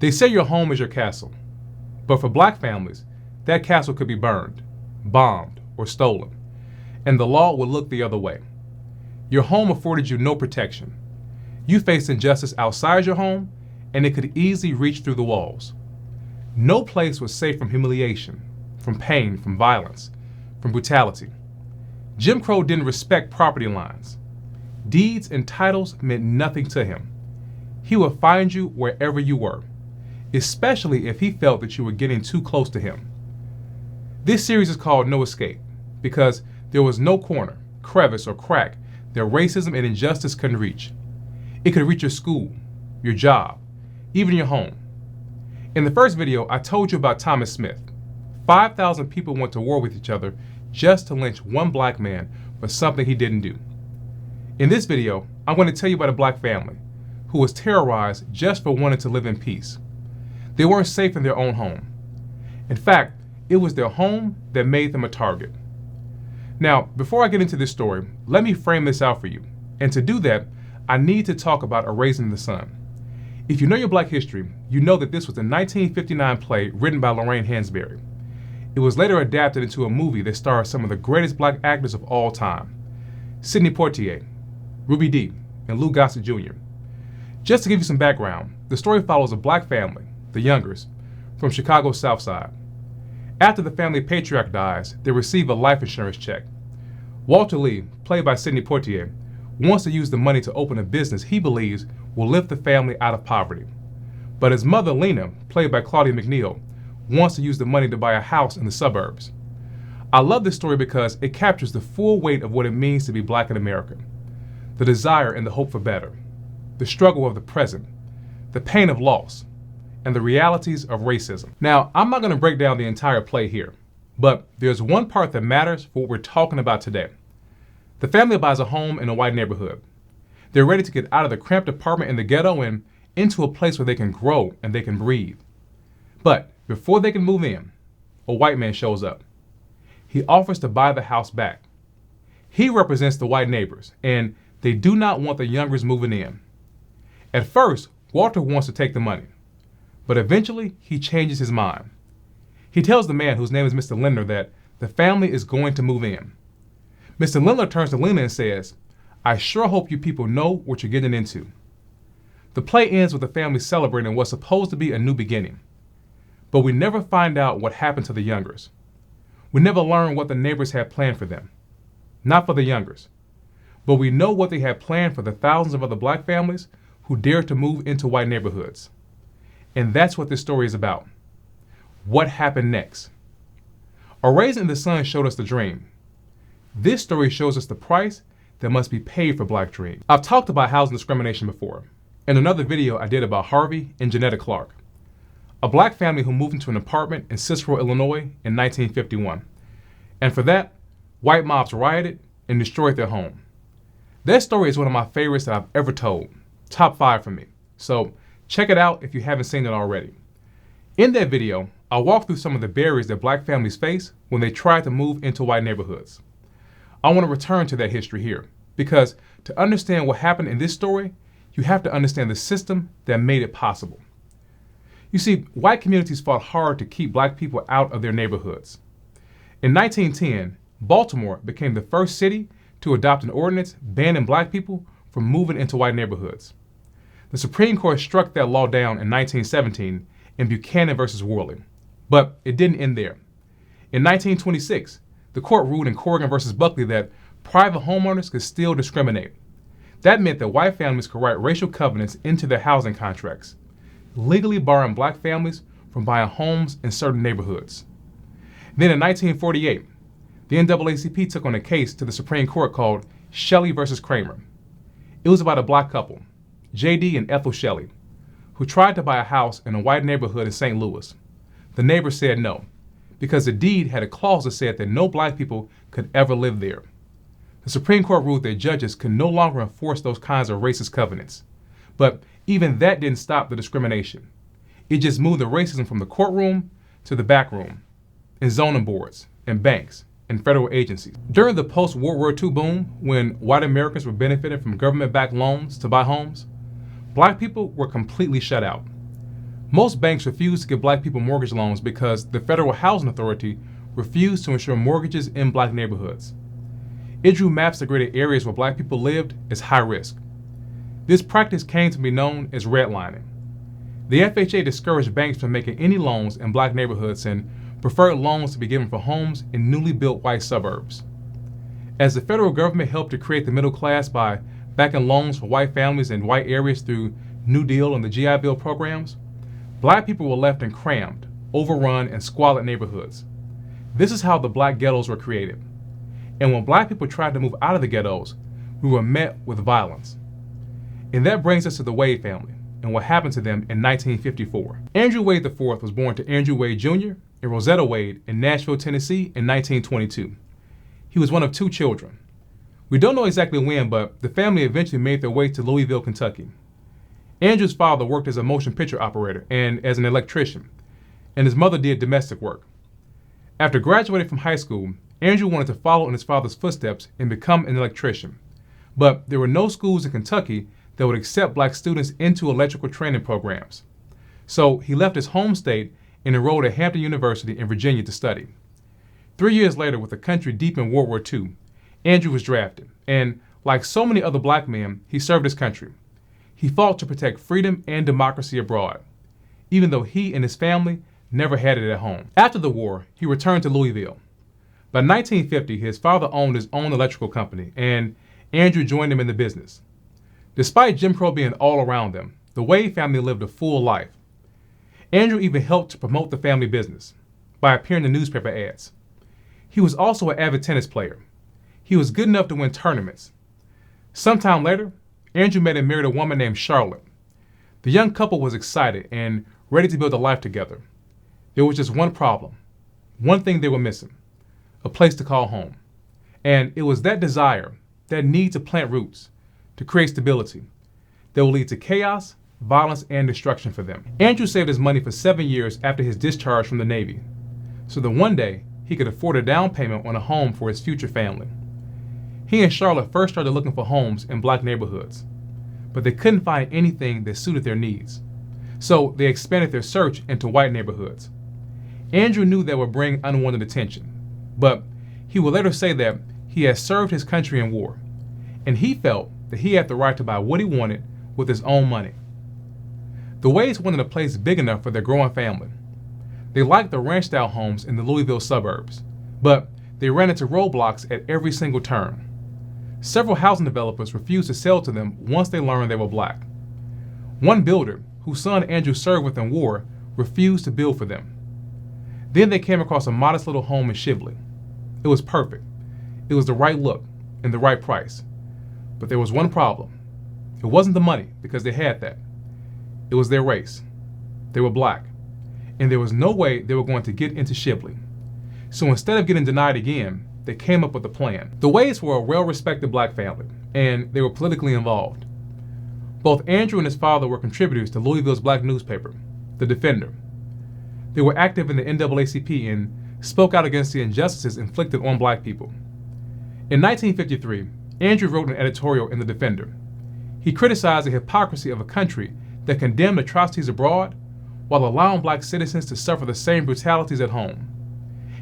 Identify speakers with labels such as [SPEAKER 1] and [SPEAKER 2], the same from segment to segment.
[SPEAKER 1] They say your home is your castle, but for black families, that castle could be burned, bombed, or stolen, and the law will look the other way. Your home afforded you no protection. You faced injustice outside your home, and it could easily reach through the walls. No place was safe from humiliation, from pain, from violence, from brutality. Jim Crow didn't respect property lines. Deeds and titles meant nothing to him. He would find you wherever you were, especially if he felt that you were getting too close to him. This series is called No Escape because there was no corner, crevice, or crack that racism and injustice couldn't reach. It could reach your school, your job, even your home. In the first video, I told you about Thomas Smith. 5,000 people went to war with each other just to lynch one black man for something he didn't do. In this video, I'm going to tell you about a black family who was terrorized just for wanting to live in peace. They weren't safe in their own home. In fact, it was their home that made them a target. Now, before I get into this story, let me frame this out for you. And to do that, I need to talk about A Raisin in the Sun. If you know your black history, you know that this was a 1959 play written by Lorraine Hansberry. It was later adapted into a movie that stars some of the greatest black actors of all time: Sidney Poitier, Ruby Dee, and Lou Gossett Jr. Just to give you some background, the story follows a black family, the Youngers, from Chicago's South Side. After the family patriarch dies, they receive a life insurance check. Walter Lee, played by Sidney Poitier, wants to use the money to open a business he believes will lift the family out of poverty. But his mother, Lena, played by Claudia McNeil, wants to use the money to buy a house in the suburbs. I love this story because it captures the full weight of what it means to be black in America. The desire and the hope for better, the struggle of the present, the pain of loss, and the realities of racism. Now, I'm not going to break down the entire play here, but there's one part that matters for what we're talking about today. The family buys a home in a white neighborhood. They're ready to get out of the cramped apartment in the ghetto and into a place where they can grow and they can breathe. But before they can move in, a white man shows up. He offers to buy the house back. He represents the white neighbors, and they do not want the Youngers moving in. At first, Walter wants to take the money, but eventually he changes his mind. He tells the man, whose name is Mr. Lindner, that the family is going to move in. Mr. Lindner turns to Lena and says, "I sure hope you people know what you're getting into." The play ends with the family celebrating what's supposed to be a new beginning. But we never find out what happened to the Youngers. We never learn what the neighbors had planned for them. Not for the Youngers. But we know what they had planned for the thousands of other black families who dared to move into white neighborhoods. And that's what this story is about. What happened next? A Raisin in the Sun showed us the dream. This story shows us the price that must be paid for black dreams. I've talked about housing discrimination before, in another video I did about Harvey and Janetta Clark, a black family who moved into an apartment in Cicero, Illinois in 1951. And for that, white mobs rioted and destroyed their home. That story is one of my favorites that I've ever told. Top 5 for me. So check it out if you haven't seen it already. In that video, I walk through some of the barriers that black families face when they try to move into white neighborhoods. I want to return to that history here, because to understand what happened in this story, you have to understand the system that made it possible. You see, white communities fought hard to keep black people out of their neighborhoods. In 1910, Baltimore became the first city to adopt an ordinance banning black people from moving into white neighborhoods. The Supreme Court struck that law down in 1917 in Buchanan versus Worley. But it didn't end there. In 1926, the court ruled in Corrigan versus Buckley that private homeowners could still discriminate. That meant that white families could write racial covenants into their housing contracts, legally barring black families from buying homes in certain neighborhoods. Then in 1948, the NAACP took on a case to the Supreme Court called Shelley versus Kramer. It was about a black couple, J.D. and Ethel Shelley, who tried to buy a house in a white neighborhood in St. Louis. The neighbors said no, because the deed had a clause that said that no black people could ever live there. The Supreme Court ruled that judges could no longer enforce those kinds of racist covenants. But even that didn't stop the discrimination. It just moved the racism from the courtroom to the back room, in zoning boards, and banks, and federal agencies. During the post-World War II boom, when white Americans were benefiting from government-backed loans to buy homes, black people were completely shut out. Most banks refused to give black people mortgage loans because the Federal Housing Authority refused to insure mortgages in black neighborhoods. It drew maps that graded areas where black people lived as high risk. This practice came to be known as redlining. The FHA discouraged banks from making any loans in black neighborhoods and preferred loans to be given for homes in newly built white suburbs. As the federal government helped to create the middle class by backing loans for white families in white areas through New Deal and the GI Bill programs, black people were left in crammed, overrun, and squalid neighborhoods. This is how the black ghettos were created. And when black people tried to move out of the ghettos, we were met with violence. And that brings us to the Wade family and what happened to them in 1954. Andrew Wade IV was born to Andrew Wade Jr. and Rosetta Wade in Nashville, Tennessee in 1922. He was one of two children. We don't know exactly when, but the family eventually made their way to Louisville, Kentucky. Andrew's father worked as a motion picture operator and as an electrician, and his mother did domestic work. After graduating from high school, Andrew wanted to follow in his father's footsteps and become an electrician. But there were no schools in Kentucky that would accept black students into electrical training programs. So he left his home state and enrolled at Hampton University in Virginia to study. 3 years later, with the country deep in World War II, Andrew was drafted, and like so many other black men, he served his country. He fought to protect freedom and democracy abroad, even though he and his family never had it at home. After the war, he returned to Louisville. By 1950, his father owned his own electrical company, and Andrew joined him in the business. Despite Jim Crow being all around them, the Wade family lived a full life. Andrew even helped to promote the family business by appearing in newspaper ads. He was also an avid tennis player. He was good enough to win tournaments. Sometime later, Andrew met and married a woman named Charlotte. The young couple was excited and ready to build a life together. There was just one problem, one thing they were missing: a place to call home. And it was that desire, that need to plant roots, to create stability, that will lead to chaos, violence, and destruction for them. Andrew saved his money for 7 years after his discharge from the Navy, so that one day he could afford a down payment on a home for his future family. He and Charlotte first started looking for homes in black neighborhoods, but they couldn't find anything that suited their needs. So they expanded their search into white neighborhoods. Andrew knew that would bring unwanted attention, but he would later say that he had served his country in war, and he felt that he had the right to buy what he wanted with his own money. The Wades wanted a place big enough for their growing family. They liked the ranch-style homes in the Louisville suburbs, but they ran into roadblocks at every single turn. Several housing developers refused to sell to them once they learned they were black. One builder, whose son Andrew served with in war, refused to build for them. Then they came across a modest little home in Shively. It was perfect. It was the right look and the right price. But there was one problem. It wasn't the money, because they had that. It was their race. They were black, and there was no way they were going to get into Shively. So instead of getting denied again, they came up with a plan. The Wades were a well-respected black family, and they were politically involved. Both Andrew and his father were contributors to Louisville's black newspaper, The Defender. They were active in the NAACP and spoke out against the injustices inflicted on black people. In 1953, Andrew wrote an editorial in The Defender. He criticized the hypocrisy of a country that condemned atrocities abroad while allowing black citizens to suffer the same brutalities at home.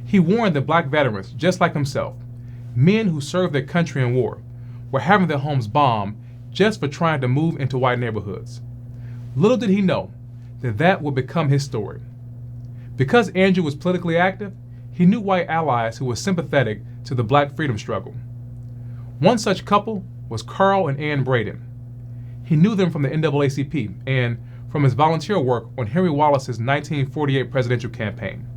[SPEAKER 1] He warned that black veterans, just like himself, men who served their country in war, were having their homes bombed just for trying to move into white neighborhoods. Little did he know that that would become his story. Because Andrew was politically active, he knew white allies who were sympathetic to the black freedom struggle. One such couple was Carl and Ann Braden. He knew them from the NAACP and from his volunteer work on Henry Wallace's 1948 presidential campaign.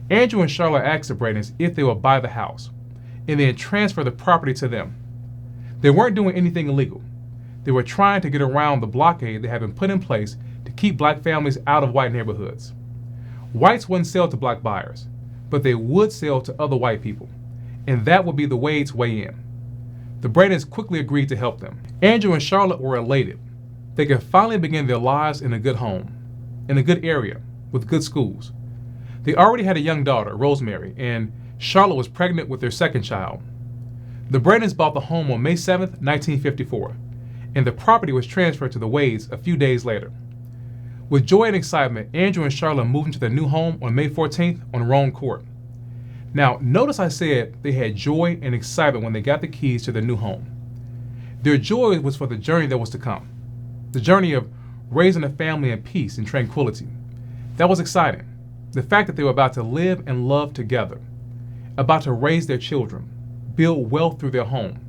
[SPEAKER 1] Andrew and Charlotte asked the Bradens if they would buy the house and then transfer the property to them. They weren't doing anything illegal. They were trying to get around the blockade that had been put in place to keep black families out of white neighborhoods. Whites wouldn't sell to black buyers, but they would sell to other white people, and that would be the Wades' way in. The Bradens quickly agreed to help them. Andrew and Charlotte were elated. They could finally begin their lives in a good home, in a good area, with good schools. They already had a young daughter, Rosemary, and Charlotte was pregnant with their second child. The Bradens bought the home on May 7, 1954, and the property was transferred to the Wades a few days later. With joy and excitement, Andrew and Charlotte moved into their new home on May 14th on Rome Court. Now, notice I said they had joy and excitement when they got the keys to their new home. Their joy was for the journey that was to come, the journey of raising a family in peace and tranquility. That was exciting. The fact that they were about to live and love together, about to raise their children, build wealth through their home.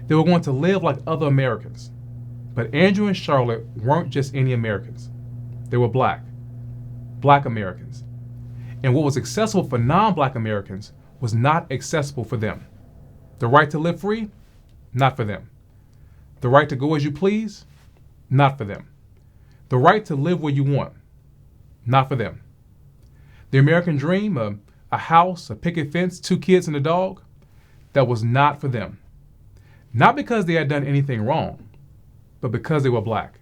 [SPEAKER 1] They were going to live like other Americans. But Andrew and Charlotte weren't just any Americans. They were black Americans. And what was accessible for non-black Americans was not accessible for them. The right to live free, not for them. The right to go as you please, not for them. The right to live where you want, not for them. The American dream, a house, a picket fence, 2 kids and a dog, that was not for them. Not because they had done anything wrong, but because they were black.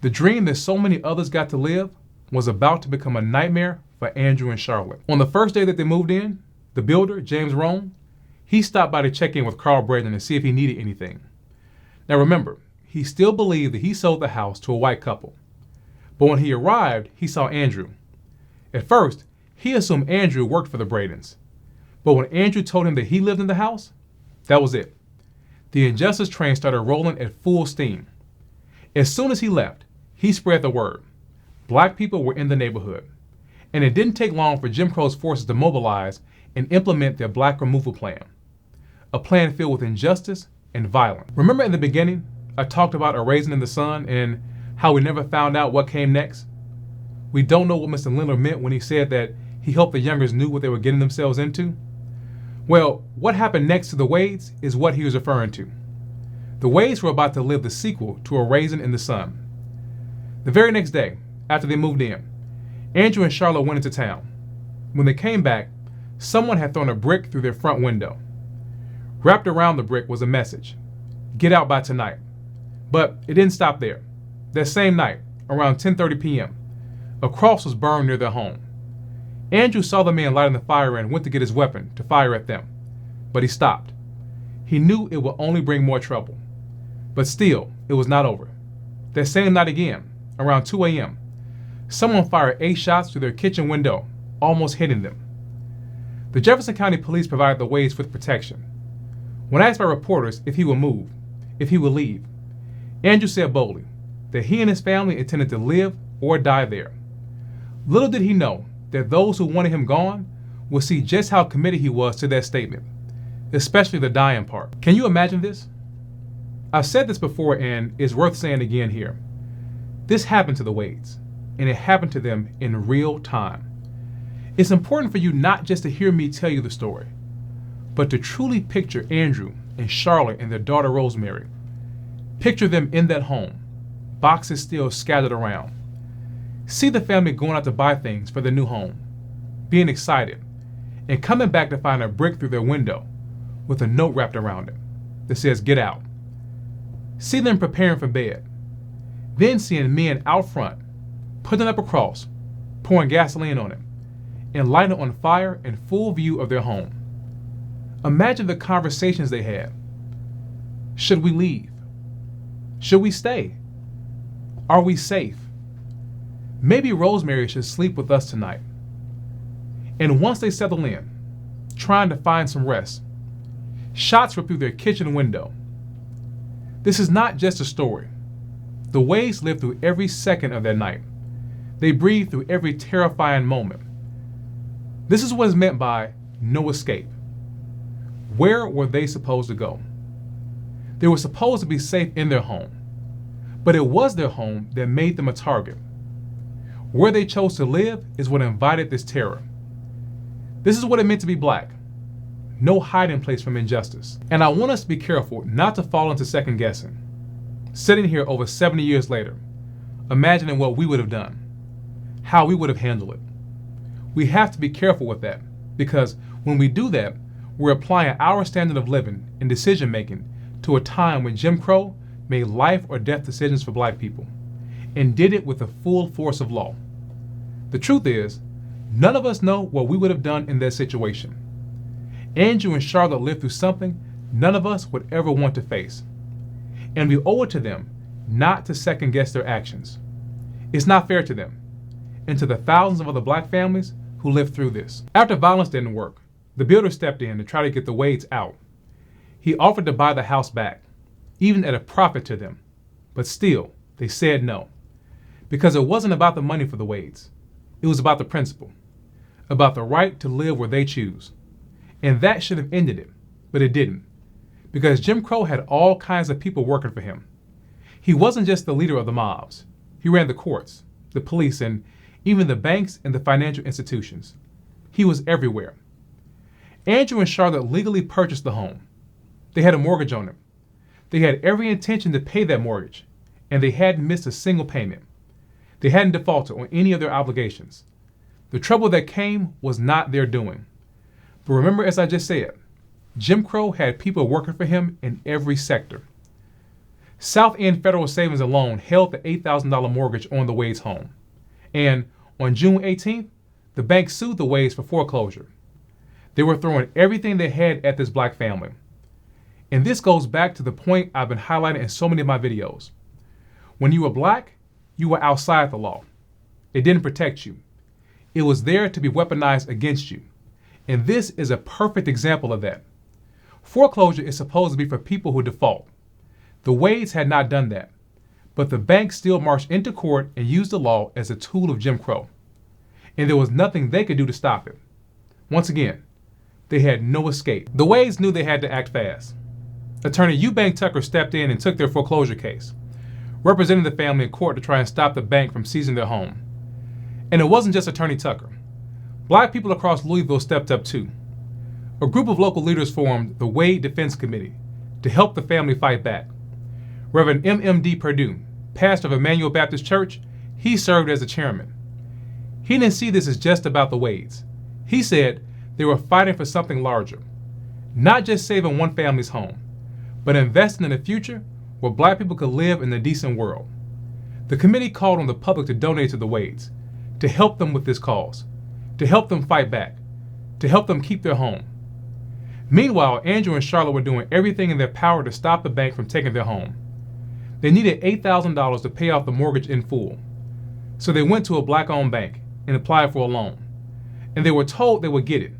[SPEAKER 1] The dream that so many others got to live was about to become a nightmare for Andrew and Charlotte. On the first day that they moved in, the builder, James Rohn, he stopped by to check in with Carl Braden to see if he needed anything. Now remember, he still believed that he sold the house to a white couple. But when he arrived, he saw Andrew. At first, he assumed Andrew worked for the Bradens. But when Andrew told him that he lived in the house, that was it. The injustice train started rolling at full steam. As soon as he left, he spread the word. Black people were in the neighborhood. And it didn't take long for Jim Crow's forces to mobilize and implement their black removal plan. A plan filled with injustice and violence. Remember in the beginning, I talked about a raisin in the sun and how we never found out what came next? We don't know what Mr. Lindler meant when he said that he hoped the youngers knew what they were getting themselves into. Well, what happened next to the Wades is what he was referring to. The Wades were about to live the sequel to A Raisin in the Sun. The very next day, after they moved in, Andrew and Charlotte went into town. When they came back, someone had thrown a brick through their front window. Wrapped around the brick was a message: get out by tonight. But it didn't stop there. That same night, around 10:30 p.m., a cross was burned near their home. Andrew saw the man lighting the fire and went to get his weapon to fire at them, but he stopped. He knew it would only bring more trouble. But still, it was not over. That same night again, around 2 a.m., someone fired 8 shots through their kitchen window, almost hitting them. The Jefferson County Police provided the Wades with protection. When asked by reporters if he would move, if he would leave, Andrew said boldly that he and his family intended to live or die there. Little did he know that those who wanted him gone would see just how committed he was to that statement, especially the dying part. Can you imagine this? I've said this before and it's worth saying again here. This happened to the Wades, and it happened to them in real time. It's important for you not just to hear me tell you the story, but to truly picture Andrew and Charlotte and their daughter Rosemary. Picture them in that home, boxes still scattered around. See the family going out to buy things for their new home, being excited, and coming back to find a brick through their window with a note wrapped around it that says, get out. See them preparing for bed, then seeing men out front, putting up a cross, pouring gasoline on it, and lighting it on fire in full view of their home. Imagine the conversations they had. Should we leave? Should we stay? Are we safe? Maybe Rosemary should sleep with us tonight. And once they settle in, trying to find some rest, shots were through their kitchen window. This is not just a story. The Wades lived through every second of their night. They breathed through every terrifying moment. This is what is meant by no escape. Where were they supposed to go? They were supposed to be safe in their home, but it was their home that made them a target. Where they chose to live is what invited this terror. This is what it meant to be black. No hiding place from injustice. And I want us to be careful not to fall into second guessing. Sitting here over 70 years later, imagining what we would have done, how we would have handled it. We have to be careful with that, because when we do that, we're applying our standard of living and decision making to a time when Jim Crow made life or death decisions for black people and did it with the full force of law. The truth is, none of us know what we would have done in that situation. Andrew and Charlotte lived through something none of us would ever want to face. And we owe it to them not to second guess their actions. It's not fair to them and to the thousands of other black families who lived through this. After violence didn't work, the builder stepped in to try to get the Wades out. He offered to buy the house back, even at a profit to them. But still, they said no. Because it wasn't about the money for the Wades. It was about the principle. About the right to live where they choose. And that should have ended it, but it didn't. Because Jim Crow had all kinds of people working for him. He wasn't just the leader of the mobs. He ran the courts, the police, and even the banks and the financial institutions. He was everywhere. Andrew and Charlotte legally purchased the home. They had a mortgage on it. They had every intention to pay that mortgage, and they hadn't missed a single payment. They hadn't defaulted on any of their obligations. The trouble that came was not their doing. But remember, as I just said, Jim Crow had people working for him in every sector. South End Federal Savings alone held the $8,000 mortgage on the Wades home. And on June 18th, the bank sued the Wades for foreclosure. They were throwing everything they had at this black family. And this goes back to the point I've been highlighting in so many of my videos. When you were black, you were outside the law. It didn't protect you. It was there to be weaponized against you. And this is a perfect example of that. Foreclosure is supposed to be for people who default. The Wades had not done that, but the bank still marched into court and used the law as a tool of Jim Crow. And there was nothing they could do to stop it. Once again, they had no escape. The Wades knew they had to act fast. Attorney Eubank Tucker stepped in and took their foreclosure case, representing the family in court to try and stop the bank from seizing their home. And it wasn't just Attorney Tucker. Black people across Louisville stepped up too. A group of local leaders formed the Wade Defense Committee to help the family fight back. Reverend M.M.D. Perdue, pastor of Emmanuel Baptist Church, he served as the chairman. He didn't see this as just about the Wades. He said they were fighting for something larger, not just saving one family's home, but investing in a future where black people could live in a decent world. The committee called on the public to donate to the Wades, to help them with this cause, to help them fight back, to help them keep their home. Meanwhile, Andrew and Charlotte were doing everything in their power to stop the bank from taking their home. They needed $8,000 to pay off the mortgage in full. So they went to a black-owned bank and applied for a loan. And they were told they would get it.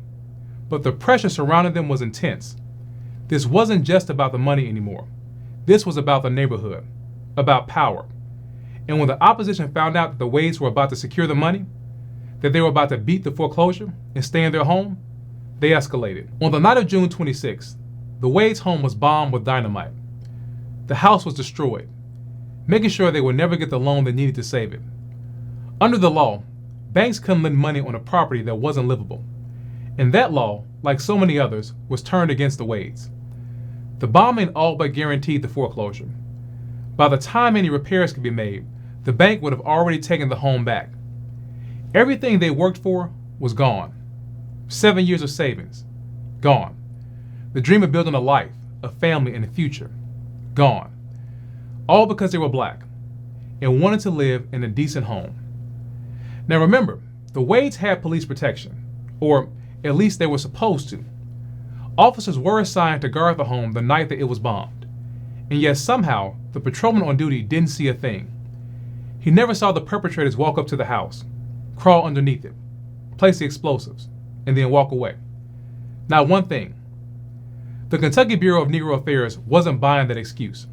[SPEAKER 1] But the pressure surrounding them was intense. This wasn't just about the money anymore. This was about the neighborhood, about power. And when the opposition found out that the Wades were about to secure the money, that they were about to beat the foreclosure and stay in their home, they escalated. On the night of June 26th, the Wades' home was bombed with dynamite. The house was destroyed, making sure they would never get the loan they needed to save it. Under the law, banks couldn't lend money on a property that wasn't livable. And that law, like so many others, was turned against the Wades. The bombing all but guaranteed the foreclosure. By the time any repairs could be made, the bank would have already taken the home back. Everything they worked for was gone. 7 years of savings, gone. The dream of building a life, a family, and a future, gone. All because they were black and wanted to live in a decent home. Now remember, the Wades had police protection, or at least they were supposed to. Officers were assigned to guard the home the night that it was bombed, and yet somehow the patrolman on duty didn't see a thing. He never saw the perpetrators walk up to the house, crawl underneath it, place the explosives, and then walk away. Not one thing. The Kentucky Bureau of Negro Affairs wasn't buying that excuse.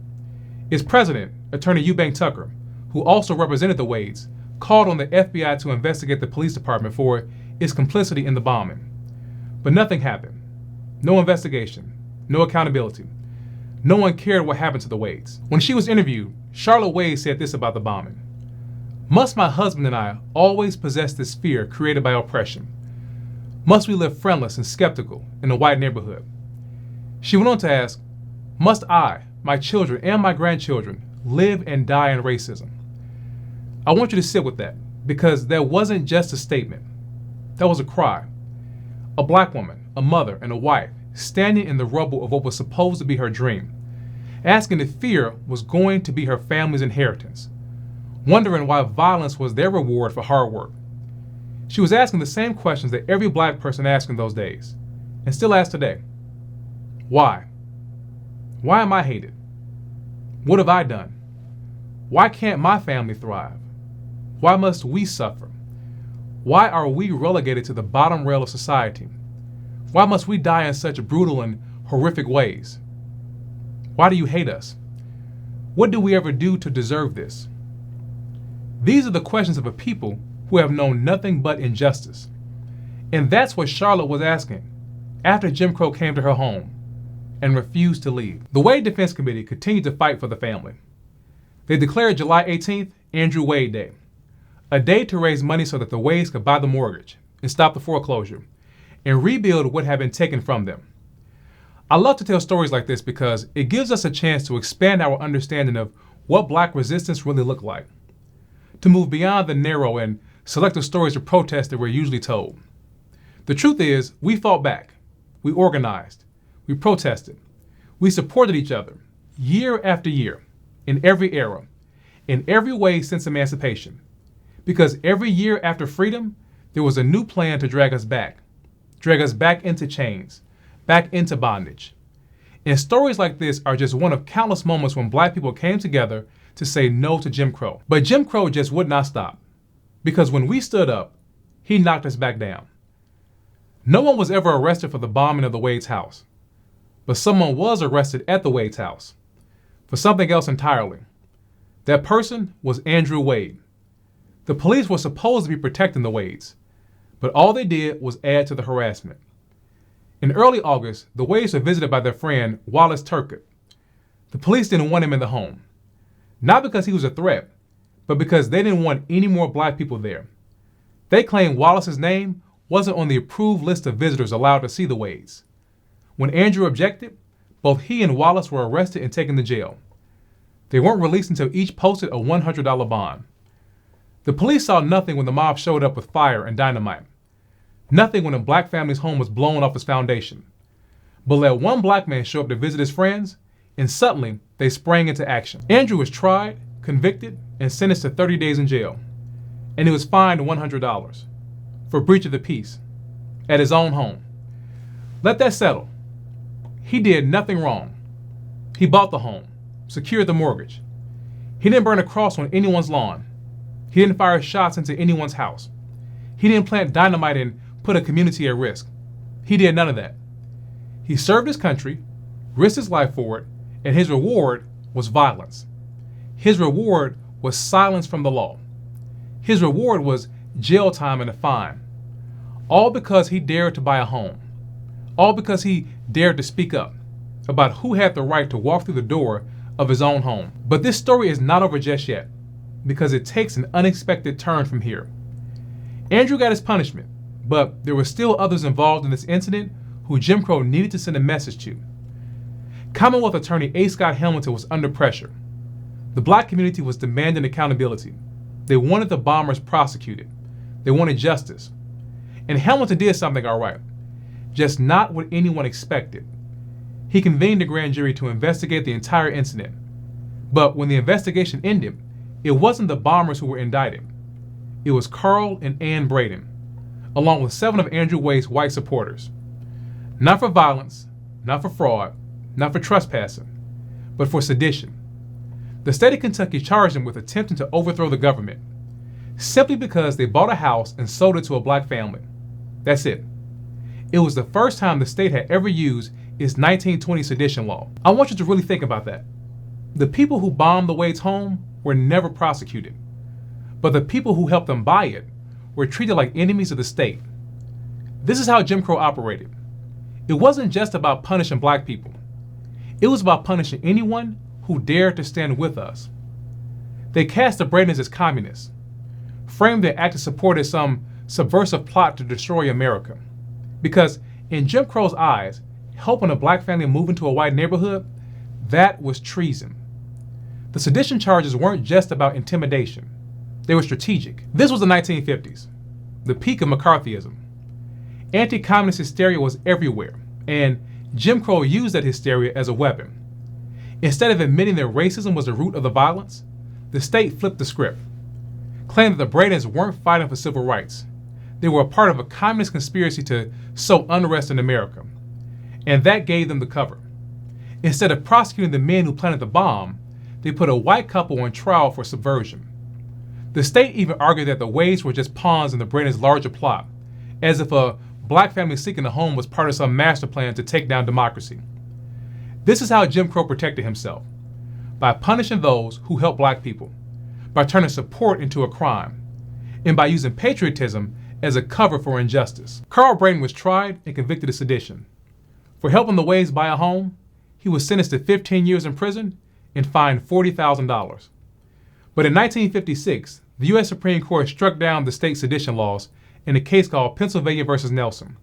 [SPEAKER 1] Its president, Attorney Eubank Tucker, who also represented the Wades, called on the FBI to investigate the police department for its complicity in the bombing. But nothing happened. No investigation, no accountability. No one cared what happened to the Wades. When she was interviewed, Charlotte Wade said this about the bombing. "Must my husband and I always possess this fear created by oppression? Must we live friendless and skeptical in a white neighborhood?" She went on to ask, "Must I, my children, and my grandchildren live and die in racism?" I want you to sit with that, because that wasn't just a statement. That was a cry. A black woman, a mother, and a wife standing in the rubble of what was supposed to be her dream, asking if fear was going to be her family's inheritance, wondering why violence was their reward for hard work. She was asking the same questions that every black person asked in those days, and still asks today. Why? Why am I hated? What have I done? Why can't my family thrive? Why must we suffer? Why are we relegated to the bottom rail of society? Why must we die in such brutal and horrific ways? Why do you hate us? What do we ever do to deserve this? These are the questions of a people who have known nothing but injustice. And that's what Charlotte was asking after Jim Crow came to her home and refused to leave. The Wade Defense Committee continued to fight for the family. They declared July 18th Andrew Wade Day, a day to raise money so that the Wades could buy the mortgage and stop the foreclosure and rebuild what had been taken from them. I love to tell stories like this because it gives us a chance to expand our understanding of what Black resistance really looked like, to move beyond the narrow and selective stories of protest that we're usually told. The truth is, we fought back, we organized, we protested, we supported each other year after year, in every era, in every way since emancipation, because every year after freedom, there was a new plan to drag us back into chains, back into bondage. And stories like this are just one of countless moments when Black people came together to say no to Jim Crow. But Jim Crow just would not stop, because when we stood up, he knocked us back down. No one was ever arrested for the bombing of the Wade's house, but someone was arrested at the Wade's house for something else entirely. That person was Andrew Wade. The police were supposed to be protecting the Wades, but all they did was add to the harassment. In early August, the Wades were visited by their friend Wallace Turcotte. The police didn't want him in the home, not because he was a threat, but because they didn't want any more Black people there. They claimed Wallace's name wasn't on the approved list of visitors allowed to see the Wades. When Andrew objected, both he and Wallace were arrested and taken to jail. They weren't released until each posted a $100 bond. The police saw nothing when the mob showed up with fire and dynamite. Nothing when a Black family's home was blown off its foundation. But let one Black man show up to visit his friends, and suddenly they sprang into action. Andrew was tried, convicted, and sentenced to 30 days in jail. And he was fined $100 for breach of the peace at his own home. Let that settle. He did nothing wrong. He bought the home, secured the mortgage. He didn't burn a cross on anyone's lawn. He didn't fire shots into anyone's house. He didn't plant dynamite and put a community at risk. He did none of that. He served his country, risked his life for it, and his reward was violence. His reward was silence from the law. His reward was jail time and a fine. All because he dared to buy a home. All because he dared to speak up about who had the right to walk through the door of his own home. But this story is not over just yet, because it takes an unexpected turn from here. Andrew got his punishment, but there were still others involved in this incident who Jim Crow needed to send a message to. Commonwealth Attorney A. Scott Hamilton was under pressure. The Black community was demanding accountability. They wanted the bombers prosecuted. They wanted justice. And Hamilton did something all right, just not what anyone expected. He convened a grand jury to investigate the entire incident. But when the investigation ended, it wasn't the bombers who were indicted. It was Carl and Ann Braden, along with 7 of Andrew Wade's white supporters. Not for violence, not for fraud, not for trespassing, but for sedition. The state of Kentucky charged them with attempting to overthrow the government, simply because they bought a house and sold it to a Black family. That's it. It was the first time the state had ever used its 1920 sedition law. I want you to really think about that. The people who bombed the Wade's home were never prosecuted, but the people who helped them buy it were treated like enemies of the state. This is how Jim Crow operated. It wasn't just about punishing Black people. It was about punishing anyone who dared to stand with us. They cast the Bradens as communists, framed their act of support as some subversive plot to destroy America. Because in Jim Crow's eyes, helping a Black family move into a white neighborhood, that was treason. The sedition charges weren't just about intimidation. They were strategic. This was the 1950s, the peak of McCarthyism. Anti-communist hysteria was everywhere, and Jim Crow used that hysteria as a weapon. Instead of admitting that racism was the root of the violence, the state flipped the script, claimed that the Bradens weren't fighting for civil rights. They were a part of a communist conspiracy to sow unrest in America, and that gave them the cover. Instead of prosecuting the men who planted the bomb, they put a white couple on trial for subversion. The state even argued that the Wades were just pawns in the Brandons' larger plot, as if a black family seeking a home was part of some master plan to take down democracy. This is how Jim Crow protected himself, by punishing those who helped black people, by turning support into a crime, and by using patriotism as a cover for injustice. Carl Brandon was tried and convicted of sedition. For helping the Wades buy a home, he was sentenced to 15 years in prison and fined $40,000. But in 1956, the U.S. Supreme Court struck down the state sedition laws in a case called Pennsylvania versus Nelson,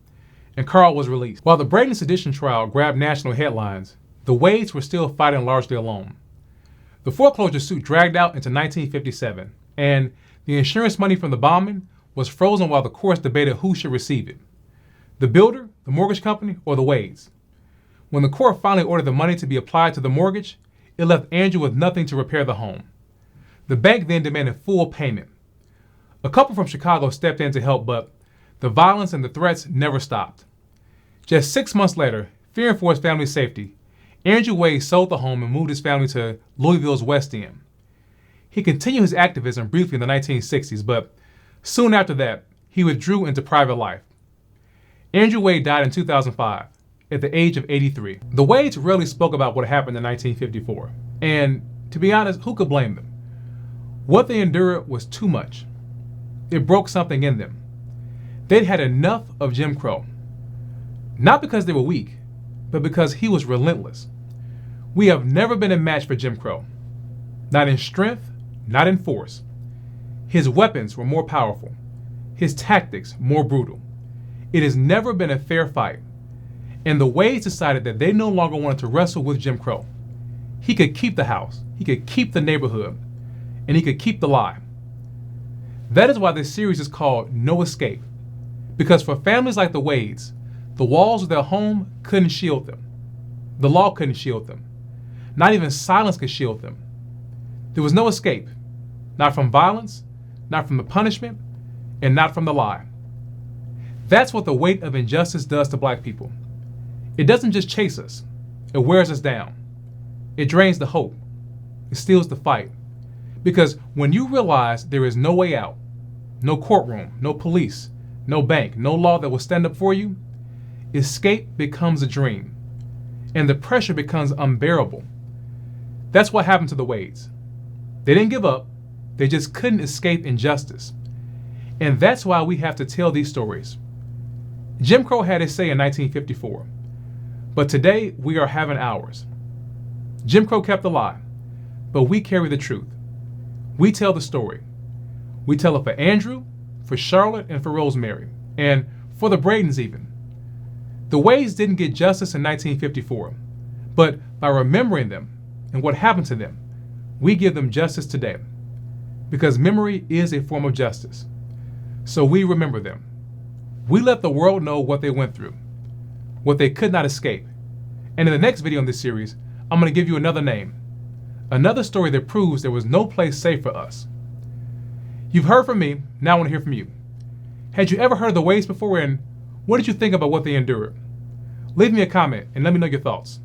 [SPEAKER 1] and Carl was released. While the Brandon sedition trial grabbed national headlines, the Wades were still fighting largely alone. The foreclosure suit dragged out into 1957, and the insurance money from the bombing was frozen while the courts debated who should receive it: the builder, the mortgage company, or the Wades. When the court finally ordered the money to be applied to the mortgage, it left Andrew with nothing to repair the home. The bank then demanded full payment. A couple from Chicago stepped in to help, but the violence and the threats never stopped. Just 6 months later, fearing for his family's safety, Andrew Wade sold the home and moved his family to Louisville's West End. He continued his activism briefly in the 1960s, but soon after that, he withdrew into private life. Andrew Wade died in 2005 at the age of 83. The Wades rarely spoke about what happened in 1954, and to be honest, who could blame them? What they endured was too much. It broke something in them. They'd had enough of Jim Crow. Not because they were weak, but because he was relentless. We have never been a match for Jim Crow. Not in strength, not in force. His weapons were more powerful. His tactics more brutal. It has never been a fair fight. And the Wades decided that they no longer wanted to wrestle with Jim Crow. He could keep the house, he could keep the neighborhood, and he could keep the lie. That is why this series is called No Escape. Because for families like the Wades, the walls of their home couldn't shield them. The law couldn't shield them. Not even silence could shield them. There was no escape. Not from violence, not from the punishment, and not from the lie. That's what the weight of injustice does to black people. It doesn't just chase us. It wears us down. It drains the hope. It steals the fight. Because when you realize there is no way out, no courtroom, no police, no bank, no law that will stand up for you, escape becomes a dream. And the pressure becomes unbearable. That's what happened to the Wades. They didn't give up. They just couldn't escape injustice. And that's why we have to tell these stories. Jim Crow had his say in 1954. But today we are having ours. Jim Crow kept the lie, but we carry the truth. We tell the story. We tell it for Andrew, for Charlotte, and for Rosemary, and for the Bradens even. The Wades didn't get justice in 1954, but by remembering them and what happened to them, we give them justice today. Because memory is a form of justice. So we remember them. We let the world know what they went through, what they could not escape. And in the next video in this series, I'm going to give you another name, another story that proves there was no place safe for us. You've heard from me, now I want to hear from you. Had you ever heard of the Wades before, and what did you think about what they endured? Leave me a comment and let me know your thoughts.